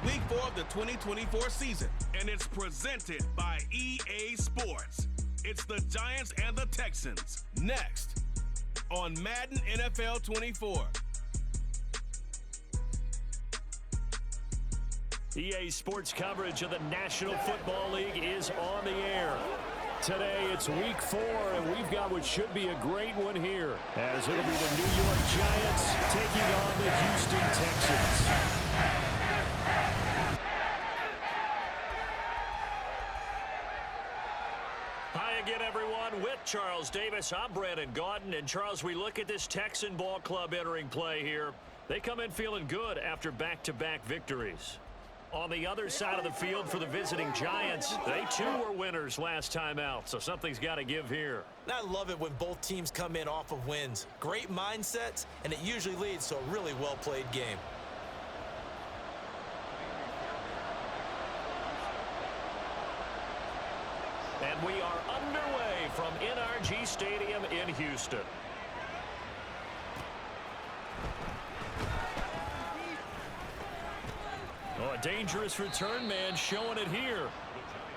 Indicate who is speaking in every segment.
Speaker 1: Week 4 of the 2024 season, and it's presented by EA Sports. It's the Giants and the Texans, next on Madden NFL 24.
Speaker 2: EA Sports coverage of the National Football League is on the air. Today it's week 4, and we've got what should be a great one here, as it'll be the New York Giants taking on the Houston Texans. Hi again, everyone. With Charles Davis, I'm Brandon Gaudin. And Charles, we look at this Texan ball club entering play here. They come in feeling good after back-to-back victories. On the other side of the field for the visiting Giants, they too were winners last time out, so something's got to give here.
Speaker 3: I love it when both teams come in off of wins. Great mindsets, and it usually leads to a really well-played game.
Speaker 2: And we are underway from NRG Stadium in Houston. Oh, a dangerous return man showing it here.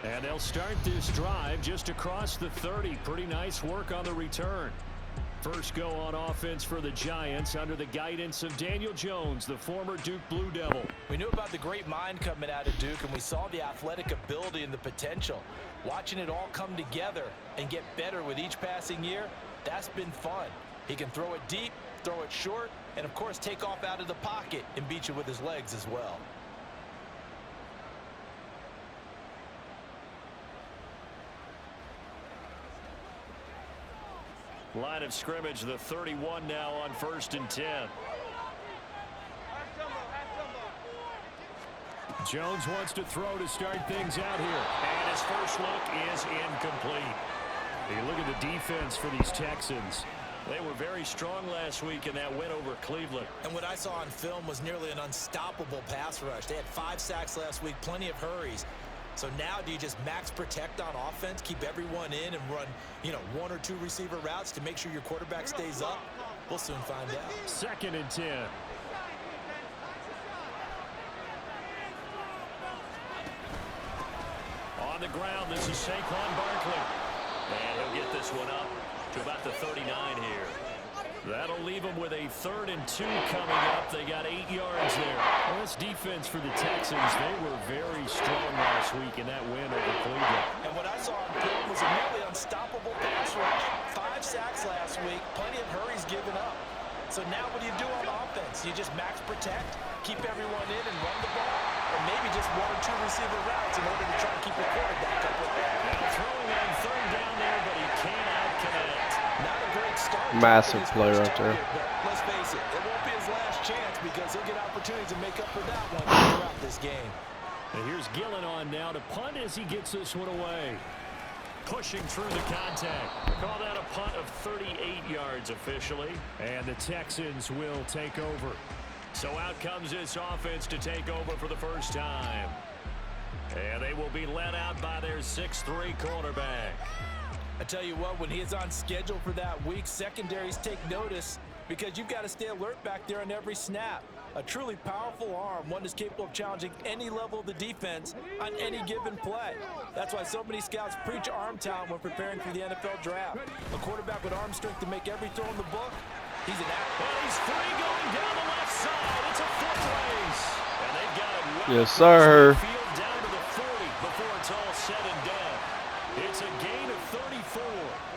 Speaker 2: And they'll start this drive just across the 30. Pretty nice work on the return. First go on offense for the Giants under the guidance of Daniel Jones, the former Duke Blue Devil.
Speaker 3: We knew about the great mind coming out of Duke, and we saw the athletic ability and the potential. Watching it all come together and get better with each passing year, that's been fun. He can throw it deep, throw it short, and of course take off out of the pocket and beat you with his legs as well.
Speaker 2: Line of scrimmage, the 31 now on 1st and 10. Jones wants to throw to start things out here. And his first look is incomplete. Hey, look at the defense for these Texans. They were very strong last week in that win over Cleveland.
Speaker 3: And what I saw on film was nearly an unstoppable pass rush. They had 5 sacks last week, plenty of hurries. So now do you just max protect on offense, keep everyone in and run, 1 or 2 receiver routes to make sure your quarterback stays up? We'll soon find out.
Speaker 2: 2nd and 10. On the ground, this is Saquon Barkley. And he'll get this one up to about the 39 here. That'll leave them with a 3rd and 2 coming up. They got 8 yards there. Well, this defense for the Texans, they were very strong last week in that win over Cleveland.
Speaker 3: And what I saw on film was a nearly unstoppable pass rush. 5 sacks last week, plenty of hurries given up. So now what do you do on offense? You just max protect, keep everyone in and run the ball, or maybe just 1 or 2 receiver routes in order to try to keep your quarterback up with that.
Speaker 2: Now throwing on 3rd down there, but he cannot connect.
Speaker 3: Not a great start.
Speaker 4: Massive play right there.
Speaker 3: Let's face it, it won't be his last chance because he'll get opportunities to make up for that one throughout this game.
Speaker 2: And here's Gillen on now to punt as he gets this one away. Pushing through the contact. Call that a punt of 38 yards officially. And the Texans will take over. So out comes this offense to take over for the first time. And they will be led out by their 6'3" quarterback.
Speaker 3: I tell you what, when he is on schedule for that week, secondaries take notice because you've got to stay alert back there on every snap. A truly powerful arm, one that's capable of challenging any level of the defense on any given play. That's why so many scouts preach arm talent when preparing for the NFL draft. A quarterback with arm strength to make every throw in the book, he's an athlete.
Speaker 2: And he's free going down the left side. It's a foot race. And they've got it well.
Speaker 4: Yes, sir.
Speaker 2: Field down to the 40 before it's all said and done. It's a gain of 34.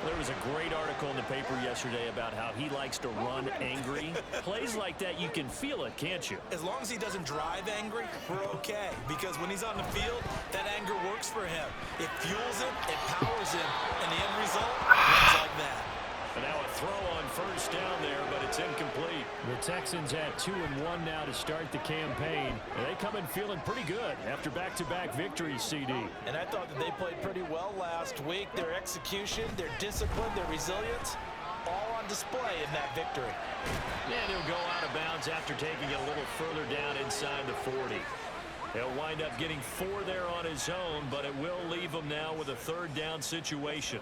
Speaker 2: There was a great article in the paper yesterday about how he likes to run angry. Plays like that, you can feel it, can't you?
Speaker 3: As long as he doesn't drive angry, we're okay. Because when he's on the field, that anger works for him. It fuels him, it powers him, and the end result runs like that.
Speaker 2: And now a throw on 1st down there, but it's incomplete. The Texans at 2-1 now to start the campaign. And they come in feeling pretty good after back-to-back victories, CD.
Speaker 3: And I thought that they played pretty well last week. Their execution, their discipline, their resilience, all on display in that victory.
Speaker 2: And he'll go out of bounds after taking it a little further down inside the 40. He'll wind up getting 4 there on his own, but it will leave him now with a 3rd down situation.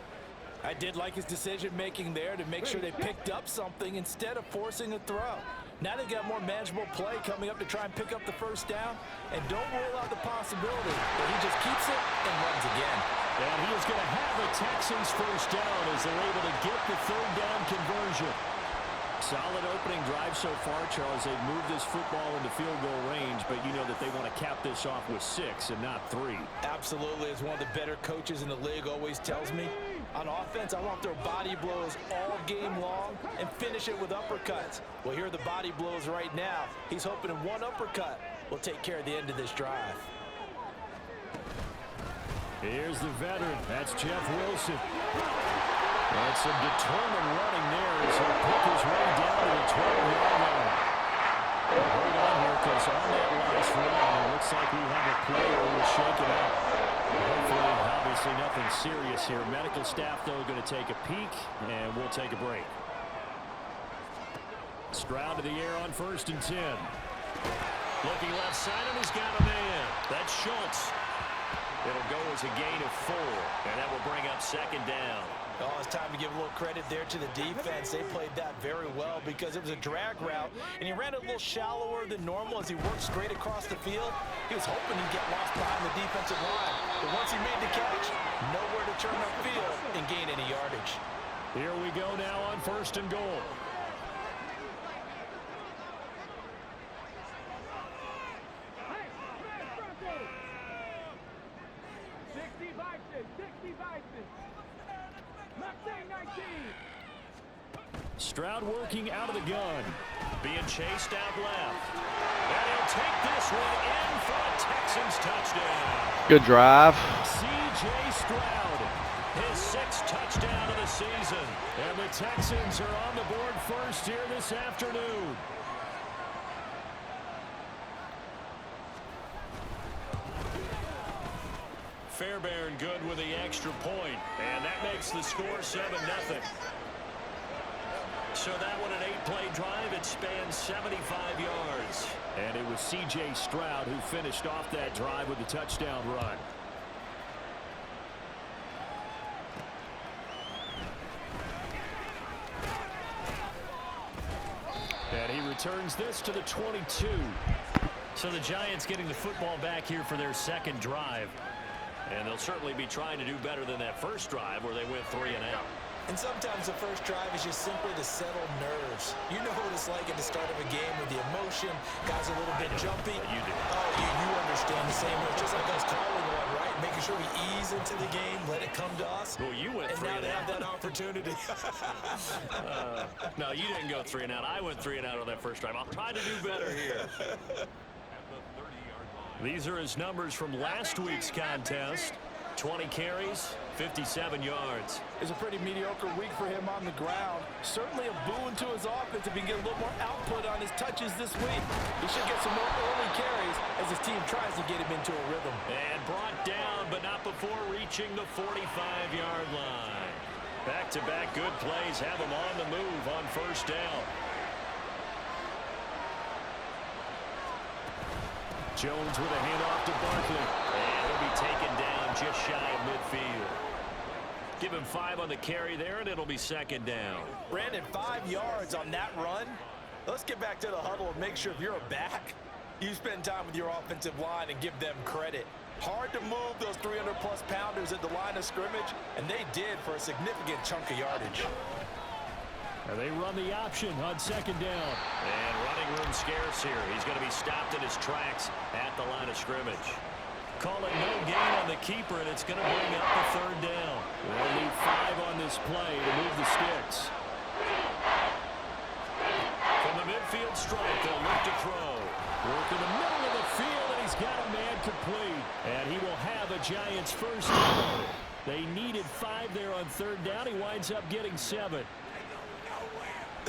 Speaker 3: I did like his decision-making there to make sure they picked up something instead of forcing a throw. Now they've got more manageable play coming up to try and pick up the first down. And don't rule out the possibility that he just keeps it and runs again.
Speaker 2: And he is going to have a Texans first down as they're able to get the third down conversion. Solid opening drive so far, Charles. They've moved this football into field goal range, but you know that they want to cap this off with 6 and not 3.
Speaker 3: Absolutely. As one of the better coaches in the league always tells me, on offense, I want their body blows all game long and finish it with uppercuts. Well, here are the body blows right now. He's hoping one uppercut will take care of the end of this drive.
Speaker 2: Here's the veteran. That's Jeff Wilson. And some determined running there as he'll pick his way down to the 12-yard line. Hold on here, because on that last run, it looks like we have a player who was shaken up. Hopefully, obviously nothing serious here. Medical staff, though, going to take a peek, and we'll take a break. Stroud to the air on 1st and 10. Looking left side, and he's got a man. That's Schultz. It'll go as a gain of 4, and that will bring up 2nd down.
Speaker 3: Oh, it's time to give a little credit there to the defense. They played that very well because it was a drag route, and he ran it a little shallower than normal as he worked straight across the field. He was hoping he'd get lost behind the defensive line, but once he made the catch, nowhere to turn upfield and gain any yardage.
Speaker 2: Here we go now on 1st and goal. Stroud working out of the gun. Being chased out left. And he'll take this one in for a Texans touchdown.
Speaker 4: Good drive.
Speaker 2: C.J. Stroud, his 6th touchdown of the season. And the Texans are on the board first here this afternoon. Fairbairn good with the extra point. And that makes the score 7-0. So that one, an 8-play drive, it spans 75 yards. And it was C.J. Stroud who finished off that drive with the touchdown run. And he returns this to the 22. So the Giants getting the football back here for their 2nd drive. And they'll certainly be trying to do better than that first drive where they went 3 and out.
Speaker 3: And sometimes the first drive is just simply to settle nerves. You know what it's like at the start of a game with the emotion. Guys are a little bit jumpy.
Speaker 2: You do.
Speaker 3: Oh, you understand the same way. Just like us calling one, right? Making sure we ease into the game, let it come to us.
Speaker 2: Well, you went 3 and out.
Speaker 3: And now they have that opportunity.
Speaker 2: No, you didn't go 3 and out. I went 3 and out on that first drive. I'll try to do better here. These are his numbers from last week's contest. 20 carries, 57 yards.
Speaker 3: It's a pretty mediocre week for him on the ground. Certainly a boon to his offense if he can get a little more output on his touches this week. He should get some more early carries as his team tries to get him into a rhythm.
Speaker 2: And brought down, but not before reaching the 45-yard line. Back-to-back good plays have him on the move on 1st down. Jones with a handoff to Barkley. And he'll be taken down just shy of midfield. Give him 5 on the carry there, and it'll be 2nd down.
Speaker 3: Brandon, 5 yards on that run. Let's get back to the huddle and make sure if you're a back, you spend time with your offensive line and give them credit. Hard to move those 300-plus pounders at the line of scrimmage, and they did for a significant chunk of yardage.
Speaker 2: And they run the option on 2nd down. And running room scarce here. He's going to be stopped in his tracks at the line of scrimmage. Call it no gain on the keeper, and it's going to bring up the 3rd down. We'll need 5 on this play to move the sticks. From the midfield stripe, they'll look to throw. Work in the middle of the field, and he's got a man complete. And he will have a Giants first down. They needed 5 there on 3rd down. He winds up getting 7.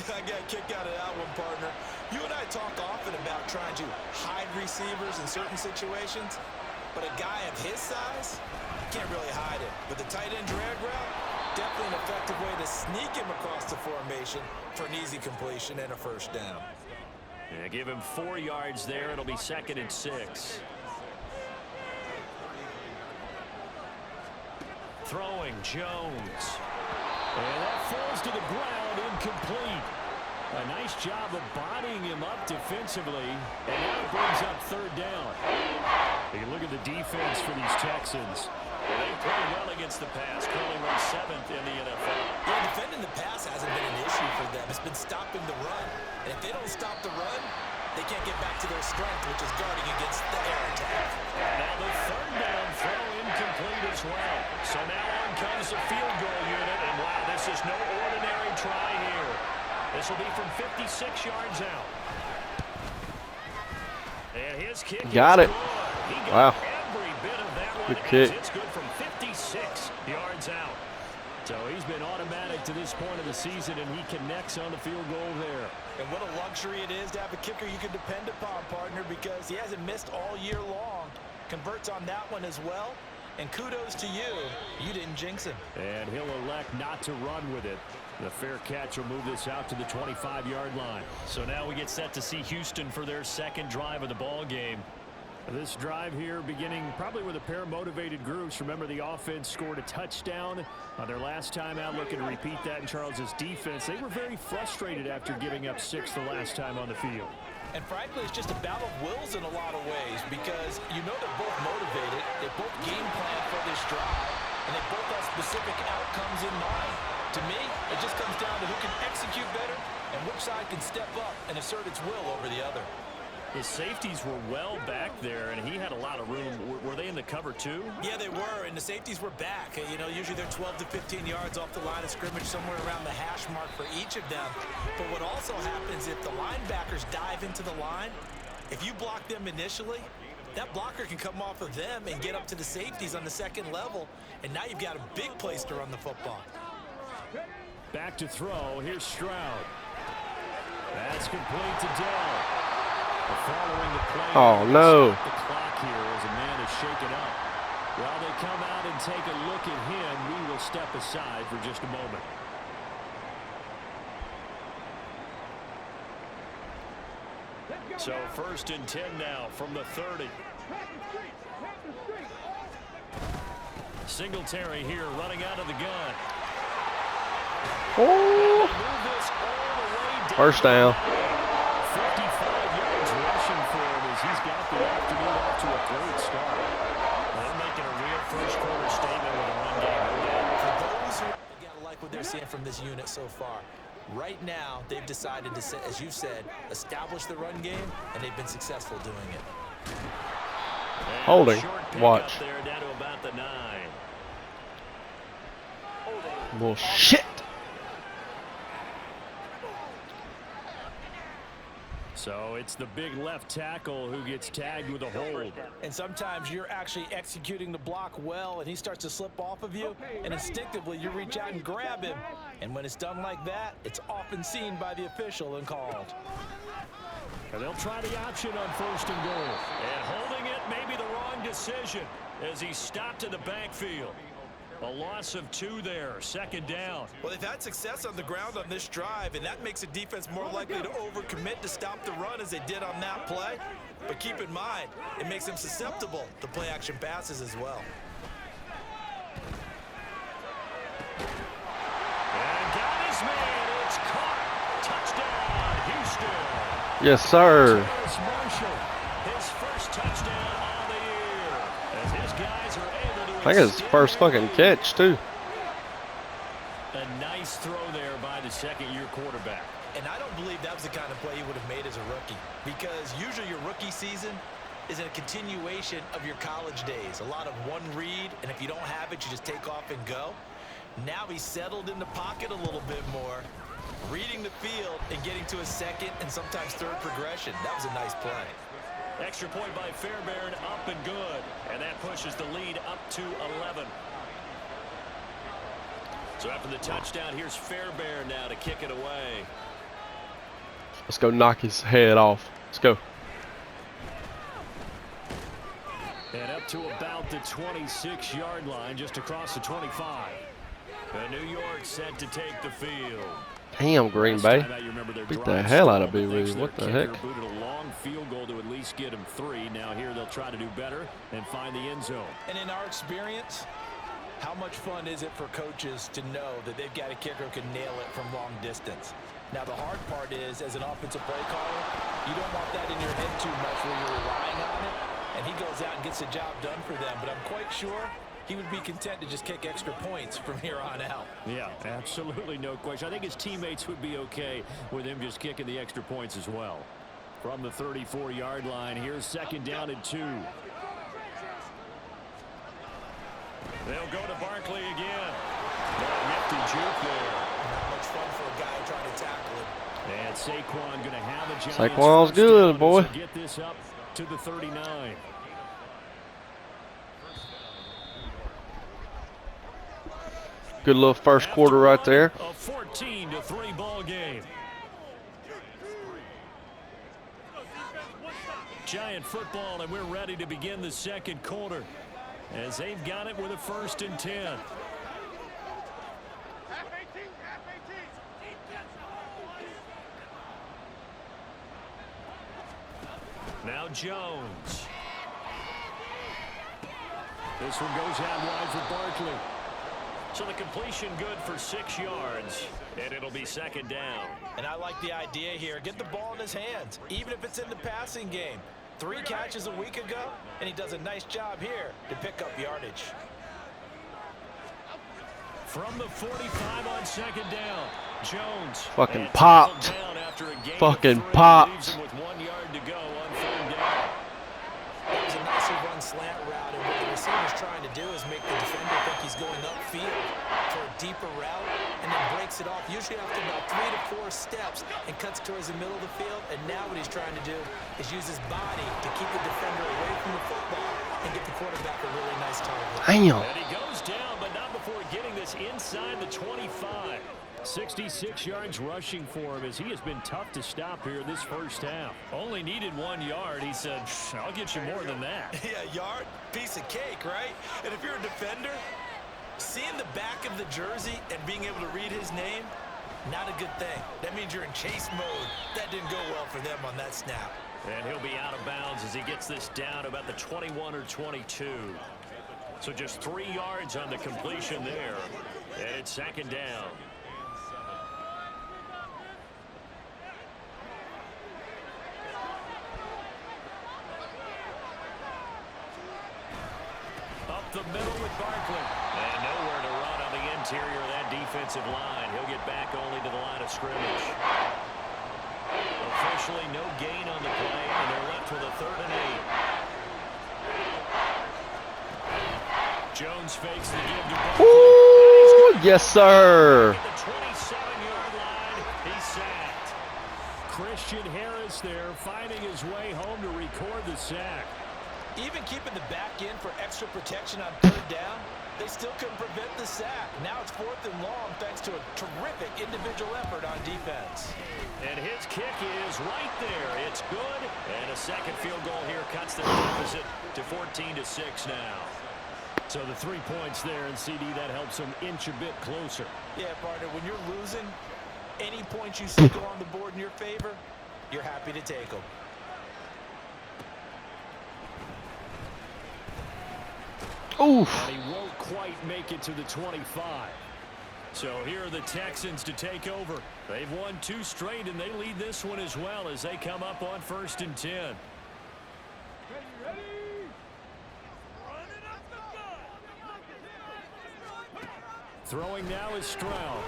Speaker 3: I got kicked out of that one, partner. You and I talk often about trying to hide receivers in certain situations, but a guy of his size can't really hide it. But the tight end drag route, definitely an effective way to sneak him across the formation for an easy completion and a first down.
Speaker 2: Yeah, give him 4 yards there. It'll be 2nd and 6. Throwing Jones. And that falls to the ground, incomplete. A nice job of bodying him up defensively, and now brings up third down. You look at the defense for these Texans.
Speaker 3: They played well against the pass, currently ranked 7th in the NFL. Yeah, defending the pass hasn't been an issue for them. It's been stopping the run. And if they don't stop the run, they can't get back to their strength, which is guarding against the air attack.
Speaker 2: Now the third down throw incomplete as well. So now on comes the field goal unit, and wow, this is no ordinary try here. This will be from 56 yards out. And his kick
Speaker 4: got it.
Speaker 2: He
Speaker 4: Wow.
Speaker 2: got every bit of that one.
Speaker 4: Good kick.
Speaker 2: It's good from 56 yards out. So he's been automatic to this point of the season, and he connects on the field goal there.
Speaker 3: And what a luxury it is to have a kicker you can depend upon, partner, because he hasn't missed all year long. Converts on that one as well. And kudos to you. You didn't jinx him.
Speaker 2: And he'll elect not to run with it. The fair catch will move this out to the 25-yard line. So now we get set to see Houston for their second drive of the ball game. This drive here beginning probably with a pair of motivated groups. Remember, the offense scored a touchdown on their last time out. Looking to repeat that in Charles's defense. They were very frustrated after giving up 6 the last time on the field.
Speaker 3: And frankly, it's just a battle of wills in a lot of ways, because you know they're both motivated. They both game plan for this drive, and they both have specific outcomes in mind. To me, it just comes down to who can execute better and which side can step up and assert its will over the other.
Speaker 2: The safeties were well back there, and he had a lot of room. Were they in the cover too?
Speaker 3: Yeah, they were, and the safeties were back. You know, usually they're 12 to 15 yards off the line of scrimmage, somewhere around the hash mark for each of them. But what also happens if the linebackers dive into the line, if you block them initially, that blocker can come off of them and get up to the safeties on the second level, and now you've got a big place to run the football.
Speaker 2: Back to throw. Here's Stroud. That's complete to Dell. Following the play,
Speaker 4: oh no!
Speaker 2: The clock here as a man is shaken up. While they come out and take a look at him, we will step aside for just a moment. So 1st and 10 now from the 30. Singletary here running out of the gun.
Speaker 4: Oh. First down.
Speaker 2: 55 yards rushing for him as he's got the afternoon off to a great start. They're making a real first-quarter statement with a run game.
Speaker 3: For those who gotta like what they're seeing from this unit so far. Right now, they've decided to, as you said, establish the run game, and they've been successful doing it.
Speaker 4: Holding. Watch.
Speaker 2: There down to about the 9.
Speaker 4: Well, shit.
Speaker 2: So it's the big left tackle who gets tagged with a hold.
Speaker 3: And sometimes you're actually executing the block well, and he starts to slip off of you, and instinctively you reach out and grab him. And when it's done like that, it's often seen by the official and called.
Speaker 2: And they'll try the option on 1st and goal. And holding it may be the wrong decision as he stopped in the backfield. A loss of 2 there, 2nd down.
Speaker 3: Well, they've had success on the ground on this drive, and that makes a defense more likely to overcommit to stop the run as they did on that play. But keep in mind, it makes them susceptible to play-action passes as well.
Speaker 2: And got his man. It's caught. Touchdown, Houston.
Speaker 4: Yes, sir.
Speaker 2: Marshall, his first touchdown on the year. As his guys are able to
Speaker 4: I think it's his first fucking catch, too.
Speaker 2: A nice throw there by the second-year quarterback.
Speaker 3: And I don't believe that was the kind of play he would have made as a rookie, because usually your rookie season is a continuation of your college days. A lot of one read, and if you don't have it, you just take off and go. Now he's settled in the pocket a little bit more, reading the field and getting to a second and sometimes third progression. That was a nice play.
Speaker 2: Extra point by Fairbairn, up and good. And that pushes the lead up to 11. So after the touchdown, here's Fairbairn now to kick it away.
Speaker 4: Let's go knock his head off. Let's go.
Speaker 2: And up to about the 26-yard line, just across the 25. And New York set to take the field.
Speaker 4: Damn, Green Bay. Beat the hell out of BB. What the heck?
Speaker 2: Booted a long field goal to at least get him 3. Now here they'll try to do better and find the end zone.
Speaker 3: And in our experience, How much fun is it for coaches to know that they've got a kicker who can nail it from long distance? Now, the hard part is, as an offensive play caller, you don't want that in your head too much where you're relying on it, and he goes out and gets the job done for them. But I'm quite sure he would be content to just kick extra points from here on out.
Speaker 2: Yeah, absolutely no question. I think his teammates would be okay with him just kicking the extra points as well. From the 34-yard line, here's 2nd down and 2. They'll go to Barkley again. Nifty juke there.
Speaker 3: Not much fun for a guy trying to tackle him.
Speaker 2: And Saquon going to have a Giants
Speaker 4: Saquon's good, boy.
Speaker 2: Get this up to the 39.
Speaker 4: Good little first quarter right there.
Speaker 2: A 14-3 ball game. Giant football, and we're ready to begin the second quarter as they've got it with a 1st and 10. Now Jones. This one goes out wide for Barkley. So the completion good for 6 yards, and it'll be 2nd down.
Speaker 3: And I like the idea here. Get the ball in his hands, even if it's in the passing game. 3 catches a week ago, and he does a nice job here to pick up yardage.
Speaker 2: From the 45 on 2nd down, Jones.
Speaker 4: Fucking popped. Fucking popped.
Speaker 2: With 1 yard to go on 3rd down.
Speaker 3: That was a nicely run slant route, and what the receiver's trying to do is make the defender think he's going upfield for a deeper route, and then breaks it off, usually after about 3 to 4 steps, and cuts towards the middle of the field. And now what he's trying to do is use his body to keep the defender away from the football and get the quarterback a really nice target.
Speaker 4: Damn.
Speaker 2: And he goes down, but not before getting this inside the 25. 66 yards rushing for him as he has been tough to stop here this first half. Only needed 1 yard. He said, I'll get you more than that.
Speaker 3: Yeah, yard, piece of cake, right? And if you're a defender, seeing the back of the jersey and being able to read his name, not a good thing. That means you're in chase mode. That didn't go well for them on that snap.
Speaker 2: And he'll be out of bounds as he gets this down about the 21 or 22. So just 3 yards on the completion there. And it's 2nd down. Up the middle with Barkley. And nowhere to run on the interior of that defensive line. He'll get back only to the line of scrimmage. Officially no gain on the play, and they're left with a 3rd and 8. Jones fakes the give to Barkley.
Speaker 4: Ooh, yes, sir.
Speaker 2: At the 27-yard line, he's sacked. Christian Harris there finding his way home to record the sack.
Speaker 3: Even keeping the back in for extra protection on 3rd down, they still couldn't prevent the sack. Now it's 4th and long thanks to a terrific individual effort on defense.
Speaker 2: And his kick is right there. It's good. And a second field goal here cuts the deficit to 14-6 now. So the 3 points there, and CD, that helps them inch a bit closer.
Speaker 3: Yeah, partner, when you're losing, any points you see go on the board in your favor, you're happy to take them.
Speaker 4: Oof.
Speaker 2: And he won't quite make it to the 25. So here are the Texans to take over. They've won 2 straight, and they lead this one as well as they come up on 1st and 10. Throwing now is Stroud.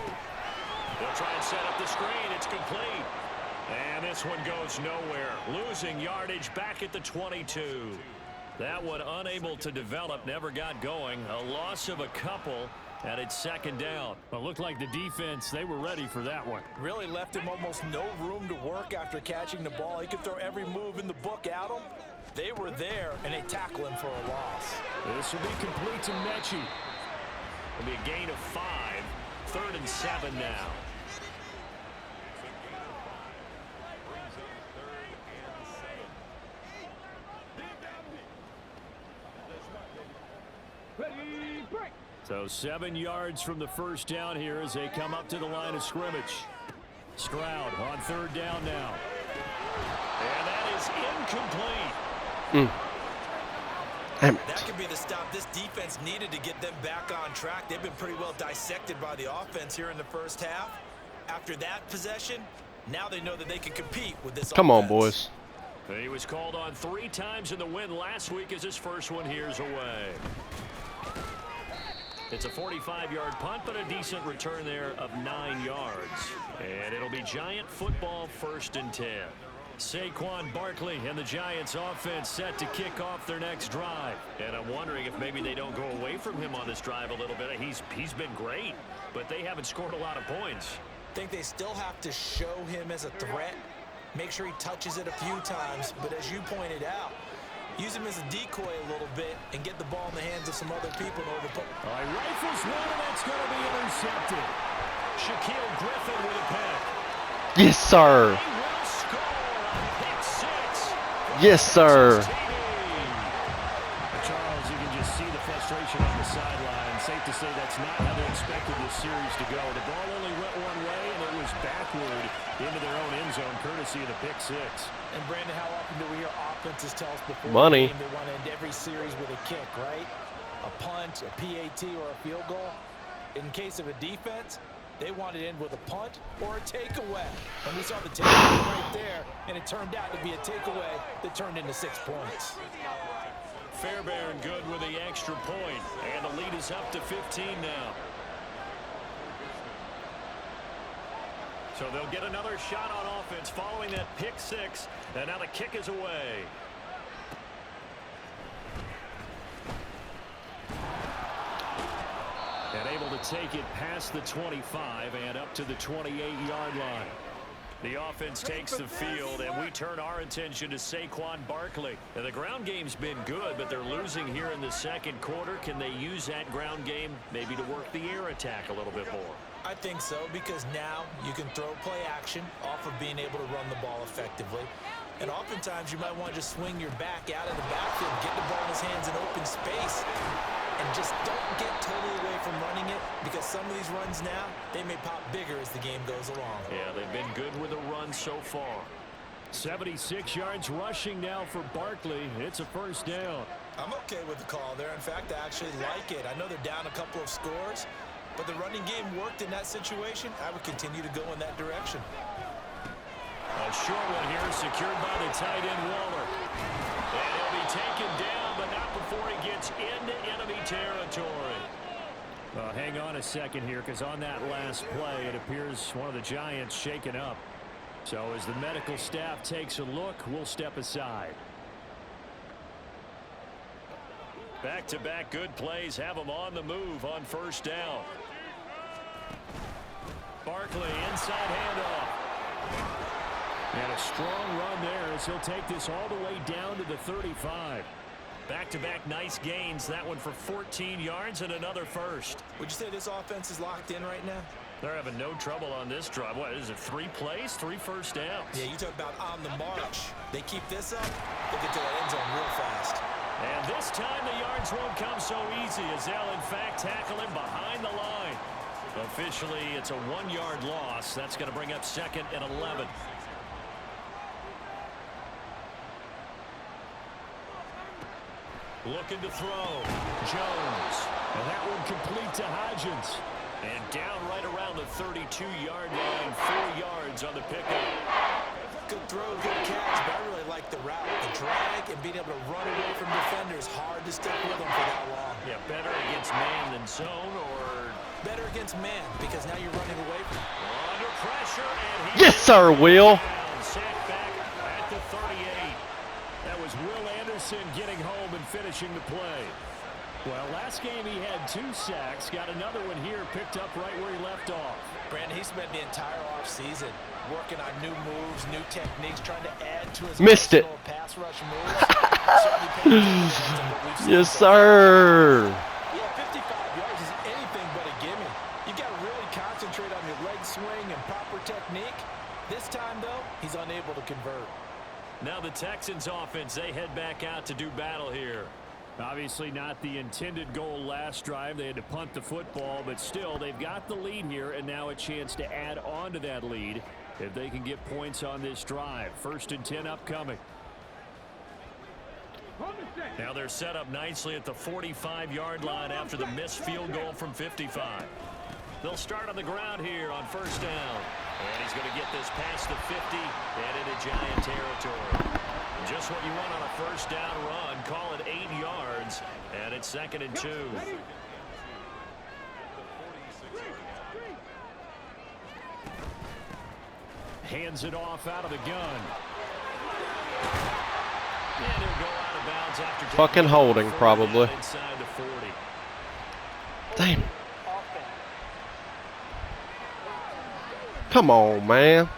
Speaker 2: They'll try and set up the screen. It's complete. And this one goes nowhere. Losing yardage back at the 22. That one unable to develop, never got going. A loss of a couple, and it's 2nd down. Well, it looked like the defense, they were ready for that one.
Speaker 3: Really left him almost no room to work after catching the ball. He could throw every move in the book at him. They were there, and they tackle him for a loss.
Speaker 2: This will be complete to Mechie. It'll be a gain of 5. 3rd and 7 now. So 7 yards from the first down here as they come up to the line of scrimmage. Stroud on 3rd down now. And that is incomplete.
Speaker 4: Damn
Speaker 3: That
Speaker 4: it.
Speaker 3: could be the stop this defense needed to get them back on track. They've been pretty well dissected by the offense here in the first half. After that possession, now they know that they can compete with this
Speaker 4: Come on,
Speaker 3: offense.
Speaker 4: boys.
Speaker 2: He was called on 3 times in the win last week as his first one here's away. It's a 45-yard punt, but a decent return there of 9 yards. And it'll be Giant football 1st and 10. Saquon Barkley and the Giants offense set to kick off their next drive. And I'm wondering if maybe they don't go away from him on this drive a little bit. He's been great, but they haven't scored a lot of points.
Speaker 3: I think they still have to show him as a threat. Make sure he touches it a few times. But as you pointed out, use him as a decoy a little bit and get the ball in the hands of some other people in order to put.
Speaker 2: All right, rifles one, and that's going to be intercepted. Shaquille Griffin with a pick.
Speaker 4: Yes, sir.
Speaker 2: He will score on pick 6.
Speaker 4: Yes, sir.
Speaker 2: Charles, you can just see the frustration on the sideline. Safe to say that's not how they expected this series to go. The ball only went one way, and it was backward into their own end zone, courtesy of the pick 6.
Speaker 3: And Brandon, how often do we hear offenses tell us before
Speaker 4: Money.
Speaker 3: the game they want to end every series with a kick, right? A punt, a PAT, or a field goal. In case of a defense, they want it in with a punt or a takeaway. And we saw the takeaway right there, and it turned out to be a takeaway that turned into 6 points.
Speaker 2: Fairbairn good with the extra point, and the lead is up to 15 now. So they'll get another shot on offense following that pick 6, and now the kick is away. And able to take it past the 25 and up to the 28-yard line. The offense takes the field, and we turn our attention to Saquon Barkley. Now, the ground game's been good, but they're losing here in the second quarter. Can they use that ground game maybe to work the air attack a little bit more?
Speaker 3: I think so, because now you can throw play action off of being able to run the ball effectively. And oftentimes you might want to just swing your back out of the backfield, get the ball in his hands in open space, and just don't get totally away from running it, because some of these runs now, they may pop bigger as the game goes along.
Speaker 2: Yeah, they've been good with a run so far. 76 yards rushing now for Barkley. It's a first down.
Speaker 3: I'm okay with the call there. In fact, I actually like it. I know they're down a couple of scores, but the running game worked in that situation. I would continue to go in that direction.
Speaker 2: A short one here secured by the tight end Waller. And he'll be taken down, but not before he gets into enemy territory. Hang on a second here, because on that last play, it appears one of the Giants shaken up. So as the medical staff takes a look, we'll step aside. Back-to-back good plays have them on the move on first down. Barkley inside handoff. And a strong run there as he'll take this all the way down to the 35. Back-to-back nice gains. That one for 14 yards and another first.
Speaker 3: Would you say this offense is locked in right now?
Speaker 2: They're having no trouble on this drive. What is it, 3 plays, 3 first downs?
Speaker 3: Yeah, you talk about on the march. They keep this up, they get to that end zone real fast.
Speaker 2: And this time the yards won't come so easy as they'll in fact tackle him behind the line. Officially, it's a 1-yard loss. That's going to bring up 2nd and 11. Looking to throw. Jones. And that one complete to Hodgins. And down right around the 32-yard line. 4 yards on the pickup.
Speaker 3: Good throw, good catch, but I really like the route. The drag and being able to run away from defenders. Hard to stick with them for that long.
Speaker 2: Yeah, better against man than zone, or
Speaker 3: better against man, because now you're running away from him.
Speaker 2: Under pressure, and
Speaker 4: Yes, sir, Will.
Speaker 2: Sacked back at the 38. That was Will Anderson getting home and finishing the play. Well, last game he had 2 sacks. Got another one here, picked up right where he left off.
Speaker 3: Brandon, he spent the entire offseason working on new moves, new techniques, trying to add to his
Speaker 4: Missed it.
Speaker 3: pass rush moves.
Speaker 4: Yes, sir.
Speaker 3: Yeah, 55 yards is anything but a gimme. You got to really concentrate on your leg swing and proper technique. This time, though, he's unable to convert.
Speaker 2: Now the Texans offense, they head back out to do battle here. Obviously not the intended goal last drive. They had to punt the football, but still they've got the lead here, and now a chance to add on to that lead if they can get points on this drive. 1st and 10 upcoming. Now they're set up nicely at the 45-yard line after the missed field goal from 55. They'll start on the ground here on first down. And he's going to get this past the 50 and into Giant territory. Just what you want on a first down run. Call it 8 yards, and it's 2nd and 2. Hands it off out of the gun. And he'll go out of bounds after
Speaker 4: fucking holding, probably.
Speaker 2: Inside the 40.
Speaker 4: Damn. Come on, man.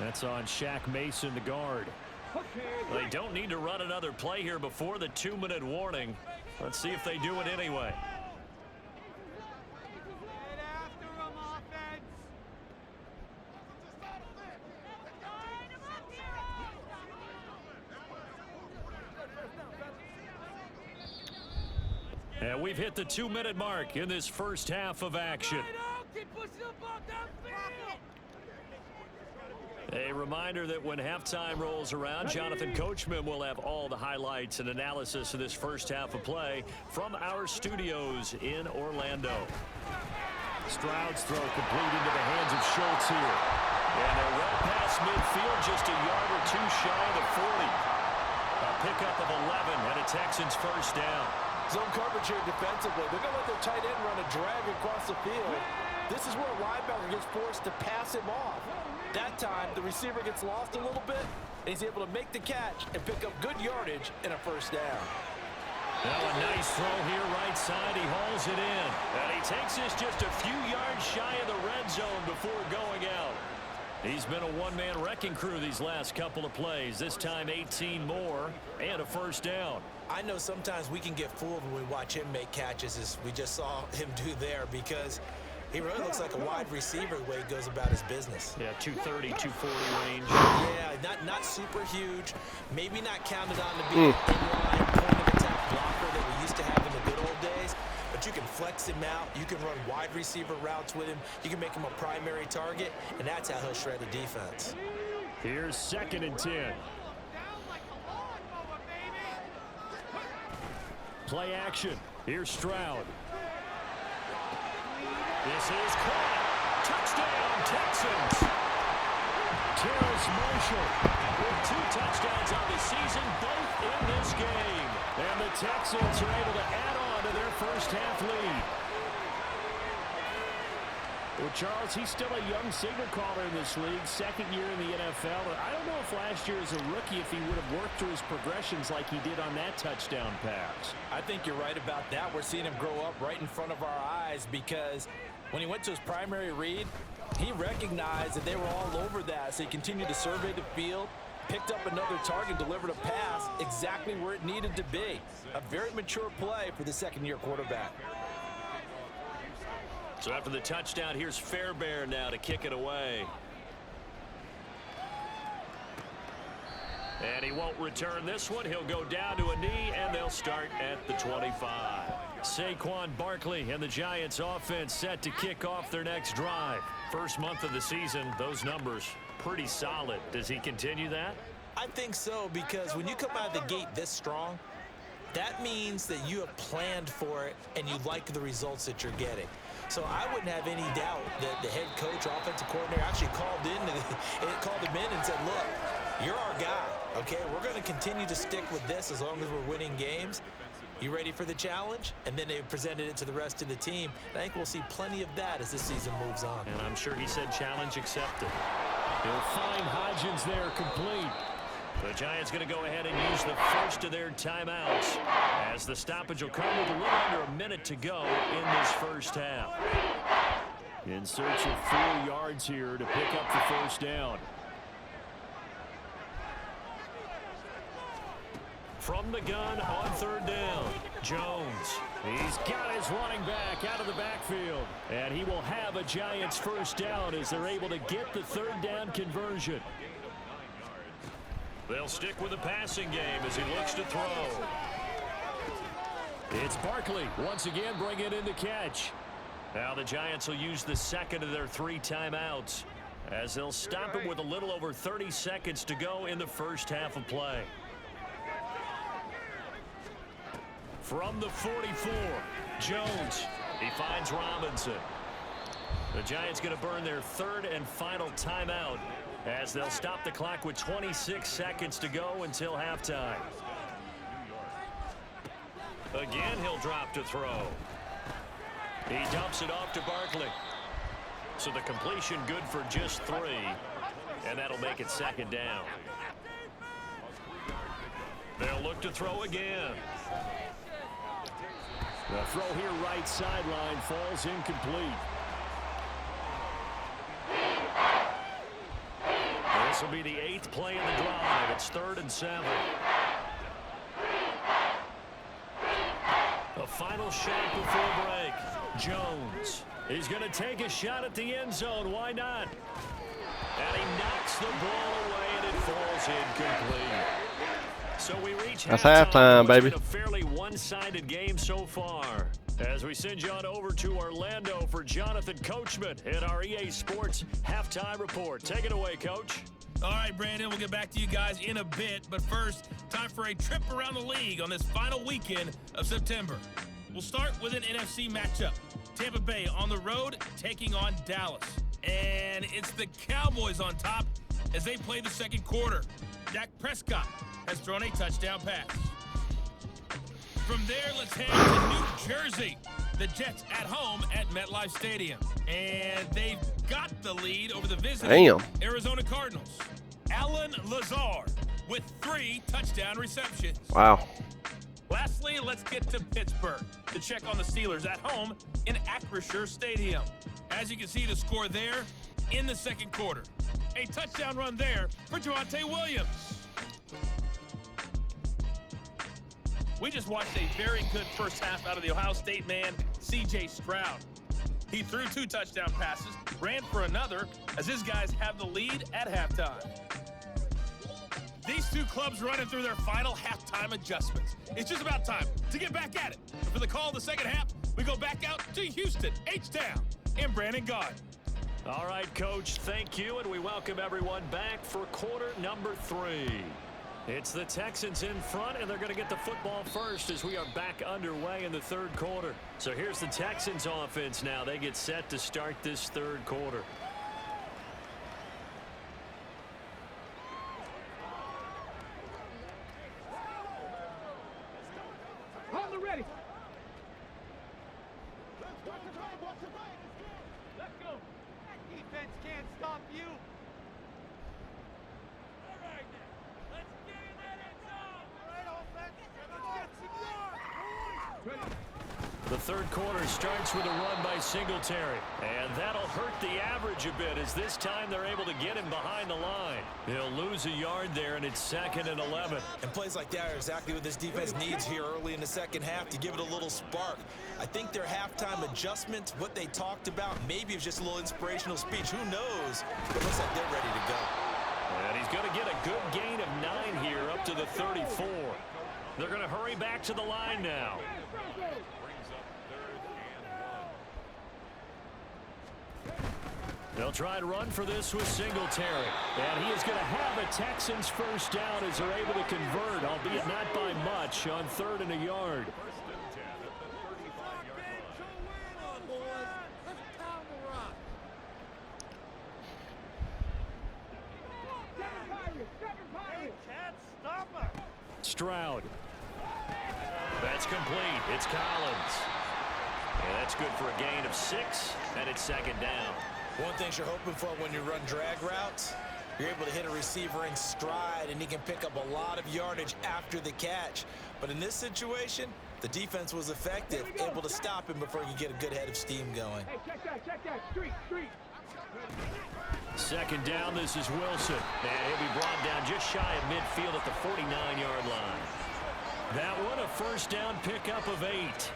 Speaker 2: That's on Shaq Mason, the guard. They don't need to run another play here before the 2-minute warning. Let's see if they do it anyway. And we've hit the 2-minute mark in this first half of action. A reminder that when halftime rolls around, Jonathan Coachman will have all the highlights and analysis of this first half of play from our studios in Orlando. Stroud's throw complete into the hands of Schultz here. And they're well past midfield, just a yard or two shy of the 40. A pickup of 11 and a Texans first down.
Speaker 3: Zone coverage here defensively. They're going to let their tight end run a drag across the field. This is where a linebacker gets forced to pass him off. That time, the receiver gets lost a little bit, and he's able to make the catch and pick up good yardage in a first down.
Speaker 2: Now a nice throw here right side. He hauls it in. And he takes this just a few yards shy of the red zone before going out. He's been a one-man wrecking crew these last couple of plays. This time 18 more and a first down.
Speaker 3: I know sometimes we can get fooled when we watch him make catches, as we just saw him do there, because he really looks like a wide receiver the way he goes about his business.
Speaker 2: Yeah, 230, 240 range.
Speaker 3: Yeah, not super huge. Maybe not counted on to be an inline point of attack blocker that we used to have in the good old days. But you can flex him out. You can run wide receiver routes with him. You can make him a primary target, and that's how he'll shred a defense.
Speaker 2: Here's 2nd and 10. Play action. Here's Stroud. This is caught. Touchdown, Texans. Terrace Marshall with 2 touchdowns on the season, both in this game. And the Texans are able to add on to their first half lead. Well, Charles, he's still a young signal caller in this league, 2nd year in the NFL. I don't know if last year as a rookie, if he would have worked through his progressions like he did on that touchdown pass.
Speaker 3: I think you're right about that. We're seeing him grow up right in front of our eyes, because when he went to his primary read, he recognized that they were all over that. So he continued to survey the field, picked up another target, delivered a pass exactly where it needed to be. A very mature play for the 2nd-year quarterback.
Speaker 2: So after the touchdown, here's Fairbairn now to kick it away. And he won't return this one. He'll go down to a knee, and they'll start at the 25. Saquon Barkley and the Giants offense set to kick off their next drive. First month of the season, those numbers pretty solid. Does he continue that?
Speaker 3: I think so, because when you come out of the gate this strong, that means that you have planned for it and you like the results that you're getting. So I wouldn't have any doubt that the head coach, offensive coordinator, actually called him in and said, look, you're our guy, okay? We're going to continue to stick with this as long as we're winning games. You ready for the challenge? And then they presented it to the rest of the team. I think we'll see plenty of that as this season moves on.
Speaker 2: And I'm sure he said challenge accepted. He'll find Hodgins there complete. The Giants going to go ahead and use the first of their timeouts, as the stoppage will come with a little under a minute to go in this first half. In search of 4 yards here to pick up the first down. From the gun on 3rd down, Jones. He's got his running back out of the backfield. And he will have a Giants first down as they're able to get the 3rd down conversion. They'll stick with the passing game as he looks to throw. It's Barkley once again bringing in the catch. Now the Giants will use the 2nd of their 3 timeouts, as they'll stop it with a little over 30 seconds to go in the first half of play. From the 44, Jones. He finds Robinson. The Giants going to burn their third and final timeout as they'll stop the clock with 26 seconds to go until halftime. Again, he'll drop to throw. He dumps it off to Barkley. So the completion good for just 3, and that'll make it second down. They'll look to throw again. The throw here right sideline falls incomplete. This will be the 8th play of the drive. It's 3rd and 7. A final shot before break. Jones. He's going to take a shot at the end zone. Why not? And he knocks the ball away, and it falls incomplete. So we reach
Speaker 4: halftime, baby.
Speaker 2: It's been a fairly one-sided game so far. As we send you on over to Orlando for Jonathan Coachman in our EA Sports Halftime Report. Take it away, Coach.
Speaker 5: All right, Brandon, we'll get back to you guys in a bit. But first, time for a trip around the league on this final weekend of September. We'll start with an NFC matchup. Tampa Bay on the road taking on Dallas. And it's the Cowboys on top as they play the second quarter. Dak Prescott has thrown a touchdown pass. From there, let's head to New Jersey. The Jets at home at MetLife Stadium. And they've got the lead over the visiting Arizona Cardinals. Alan Lazard with 3 touchdown receptions.
Speaker 4: Wow.
Speaker 5: Lastly, let's get to Pittsburgh to check on the Steelers at home in Acrisure Stadium. As you can see, the score there in the second quarter. A touchdown run there for Javonte Williams. We just watched a very good first half out of the Ohio State man, C.J. Stroud. He threw 2 touchdown passes, ran for another, as his guys have the lead at halftime. These 2 clubs running through their final halftime adjustments. It's just about time to get back at it. And for the call of the second half, we go back out to Houston, H-Town, and Brandon Gaud.
Speaker 2: All right, Coach, thank you, and we welcome everyone back for quarter number 3. It's the Texans in front, and they're going to get the football first as we are back underway in the third quarter. So here's the Texans offense now. They get set to start this third quarter.
Speaker 6: Hold it ready. Let's go. Defense can't stop you. All right, then. Let's get in that end zone. All right, offense. Let's get some yards.
Speaker 2: The third quarter starts with a run by Singletary. And that'll hurt the average a bit as this time they're able to get him behind the line. He'll lose a yard there, and it's 2nd and 11.
Speaker 3: And plays like that are exactly what this defense needs here early in the second half to give it a little spark. I think their halftime adjustments, what they talked about, maybe it was just a little inspirational speech. Who knows? But it looks like they're ready to go.
Speaker 2: And he's going to get a good gain of 9 here up to the 34. They're going to hurry back to the line now. They'll try and run for this with Singletary. And he is going to have a Texans first down as they're able to convert, albeit not by much, on 3rd and a yard. Stroud. That's complete. It's Collins. And that's good for a gain of 6, and it's 2nd down.
Speaker 3: One thing you're hoping for when you run drag routes, you're able to hit a receiver in stride, and he can pick up a lot of yardage after the catch. But in this situation, the defense was effective, able to stop him before he could get a good head of steam going.
Speaker 6: Hey, check that. Street.
Speaker 2: 2nd down, this is Wilson. And he'll be brought down just shy of midfield at the 49-yard line. That one, a first down pickup of 8.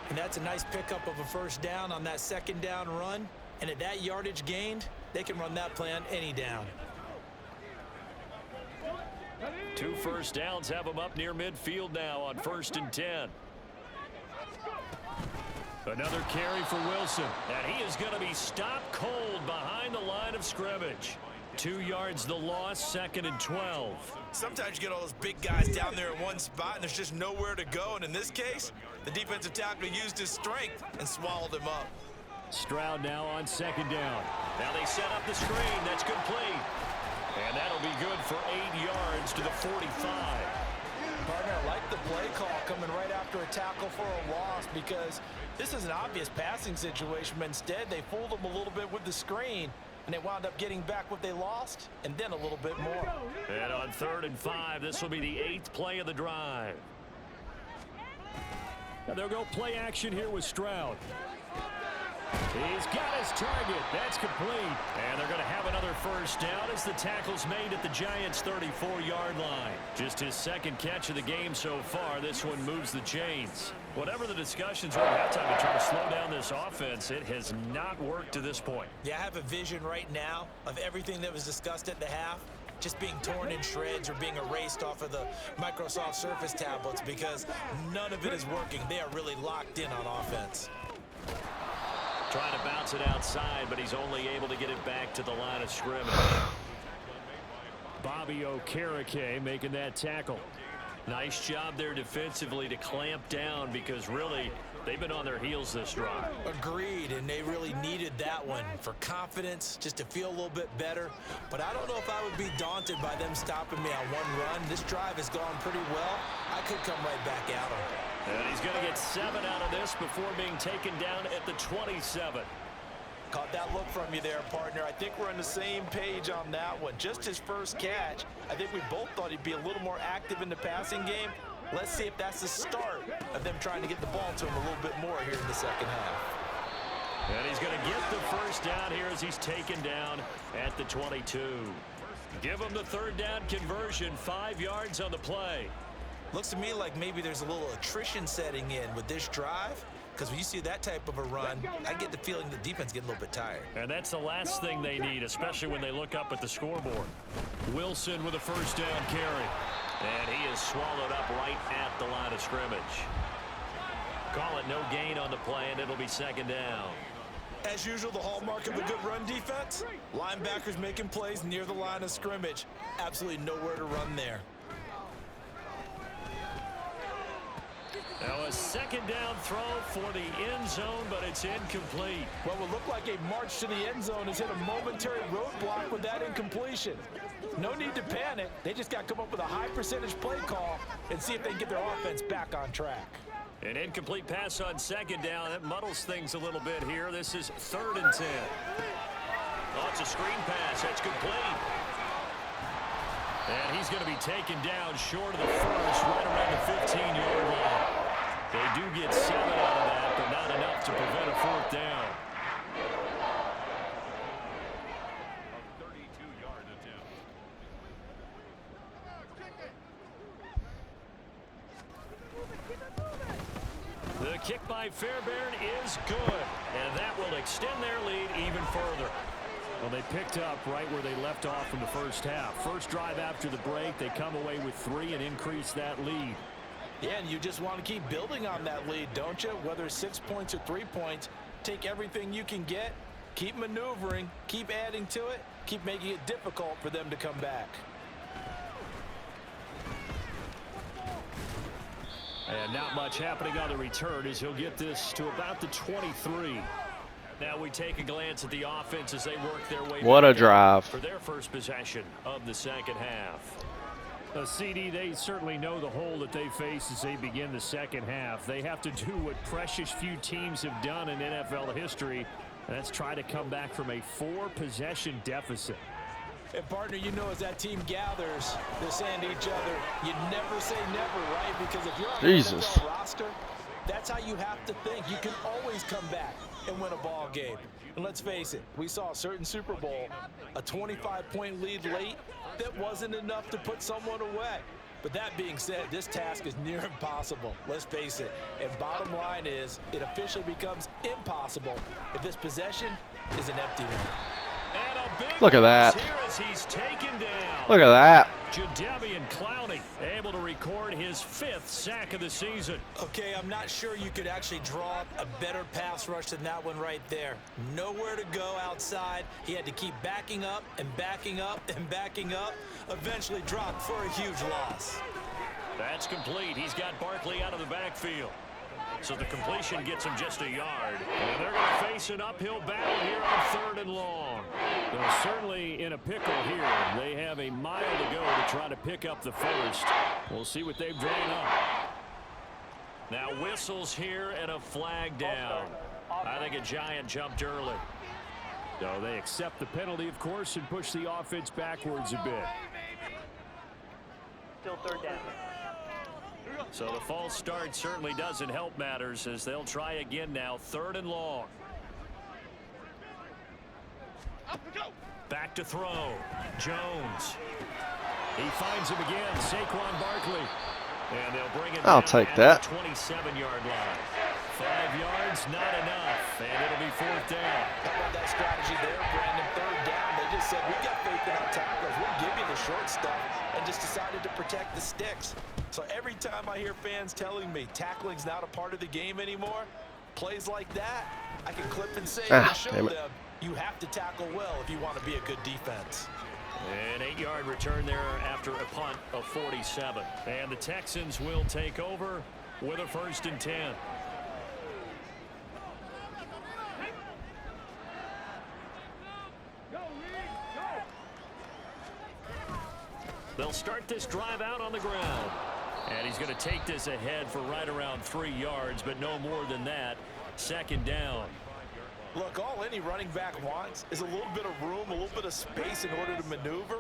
Speaker 3: And that's a nice pickup of a first down on that 2nd down run. And at that yardage gained, they can run that play on any down.
Speaker 2: 2 first downs have them up near midfield now on 1st and 10. Another carry for Wilson. And he is going to be stopped cold behind the line of scrimmage. 2 yards the loss, 2nd and 12.
Speaker 3: Sometimes you get all those big guys down there in one spot, and there's just nowhere to go. And in this case, the defensive tackle used his strength and swallowed him up.
Speaker 2: Stroud now on 2nd down. Now they set up the screen. That's complete. And that'll be good for 8 yards to the 45.
Speaker 3: Partner, I like the play call coming right after a tackle for a loss, because this is an obvious passing situation, but instead they fooled them a little bit with the screen, and they wound up getting back what they lost and then a little bit more.
Speaker 2: And on 3rd and 5, this will be the 8th play of the drive. And they'll go play action here with Stroud. He's got his target. That's complete. And they're going to have another first down as the tackle's made at the Giants' 34-yard line. Just his 2nd catch of the game so far. This one moves the chains. Whatever the discussions were at halftime to try to slow down this offense, it has not worked to this point.
Speaker 3: Yeah, I have a vision right now of everything that was discussed at the half just being torn in shreds or being erased off of the Microsoft Surface tablets, because none of it is working. They are really locked in on offense.
Speaker 2: Trying to bounce it outside, but he's only able to get it back to the line of scrimmage. Bobby Okereke making that tackle. Nice job there defensively to clamp down, because really they've been on their heels this drive.
Speaker 3: Agreed, and they really needed that one for confidence, just to feel a little bit better. But I don't know if I would be daunted by them stopping me on one run. This drive has gone pretty well. I could come right back at them.
Speaker 2: And he's going to get 7 out of this before being taken down at the 27.
Speaker 3: Caught that look from you there, partner. I think we're on the same page on that one. Just his first catch. I think we both thought he'd be a little more active in the passing game. Let's see if that's the start of them trying to get the ball to him a little bit more here in the second half.
Speaker 2: And he's going to get the first down here as he's taken down at the 22. Give him the 3rd down conversion, 5 yards on the play.
Speaker 3: Looks to me like maybe there's a little attrition setting in with this drive, because when you see that type of a run, I get the feeling the defense getting a little bit tired.
Speaker 2: And that's the last thing they need, especially when they look up at the scoreboard. Wilson with a first down carry. And he is swallowed up right at the line of scrimmage. Call it no gain on the play, and it'll be 2nd down.
Speaker 3: As usual, the hallmark of a good run defense, linebackers making plays near the line of scrimmage. Absolutely nowhere to run there.
Speaker 2: Now a 2nd down throw for the end zone, but it's incomplete.
Speaker 3: What would look like a march to the end zone has hit a momentary roadblock with that incompletion. No need to panic. They just got to come up with a high percentage play call and see if they can get their offense back on track.
Speaker 2: An incomplete pass on 2nd down. That muddles things a little bit here. This is 3rd and 10. Oh, it's a screen pass. That's complete. And he's going to be taken down short of the first, right around the 15-yard line. They do get 7 out of that, but not enough to prevent a 4th down. The kick by Fairbairn is good, and that will extend their lead even further. Well, they picked up right where they left off in the first half. First drive after the break, they come away with 3 and increase that lead.
Speaker 3: Yeah, and you just want to keep building on that lead, don't you? Whether it's 6 points or 3 points, take everything you can get, keep maneuvering, keep adding to it, keep making it difficult for them to come back.
Speaker 2: And not much happening on the return as he'll get this to about the 23. Now we take a glance at the offense as they work their way.
Speaker 4: What a drive.
Speaker 2: For their first possession of the second half. CD, they certainly know the hole that they face as they begin the second half. They have to do what precious few teams have done in NFL history. And that's try to come back from a 4-possession deficit.
Speaker 3: And partner, you know, as that team gathers, they're saying to each other, you never say never, right? Because if you're on the NFL roster, that's how you have to think. You can always come back and win a ball game. And let's face it, we saw a certain Super Bowl, a 25-point lead late that wasn't enough to put someone away. But that being said, this task is near impossible. Let's face it. And bottom line is, it officially becomes impossible if this possession is an empty one.
Speaker 4: Look at that.
Speaker 2: He's taken down.
Speaker 4: Look at that.
Speaker 2: Jadeveon Clowney able to record his 5th sack of the season.
Speaker 3: Okay, I'm not sure you could actually draw up a better pass rush than that one right there. Nowhere to go outside. He had to keep backing up and backing up and backing up. Eventually dropped for a huge loss.
Speaker 2: That's complete. He's got Barkley out of the backfield. So the completion gets him just a yard. And they're going to face an uphill battle here on 3rd and long.
Speaker 7: They're certainly in a pickle here. They have a mile to go to try to pick up the first. We'll see what they've drawn up.
Speaker 2: Now whistles here and a flag down. I think a Giant jumped early.
Speaker 7: So they accept the penalty, of course, and push the offense backwards a bit.
Speaker 6: Still 3rd down.
Speaker 2: So the false start certainly doesn't help matters as they'll try again now. 3rd and long. Back to throw. Jones. He finds him again. Saquon Barkley. And they'll bring it
Speaker 4: I'll
Speaker 2: down
Speaker 4: take
Speaker 2: at
Speaker 4: that.
Speaker 2: the 27-yard line. 5 yards, not enough. And it'll be 4th down.
Speaker 3: How about that strategy there, Brandon? 3rd down. They just said, we got faith in our tacklers. We'll give you the short stuff, and just decided to protect the sticks. So every time I hear fans telling me tackling's not a part of the game anymore, plays like that, I can clip and save and show them you have to tackle well if you want to be a good defense.
Speaker 2: An 8-yard return there after a punt of 47. And the Texans will take over with a 1st and 10. They'll start this drive out on the ground. And he's going to take this ahead for right around 3 yards, but no more than that. 2nd down.
Speaker 3: Look, all any running back wants is a little bit of room, a little bit of space in order to maneuver.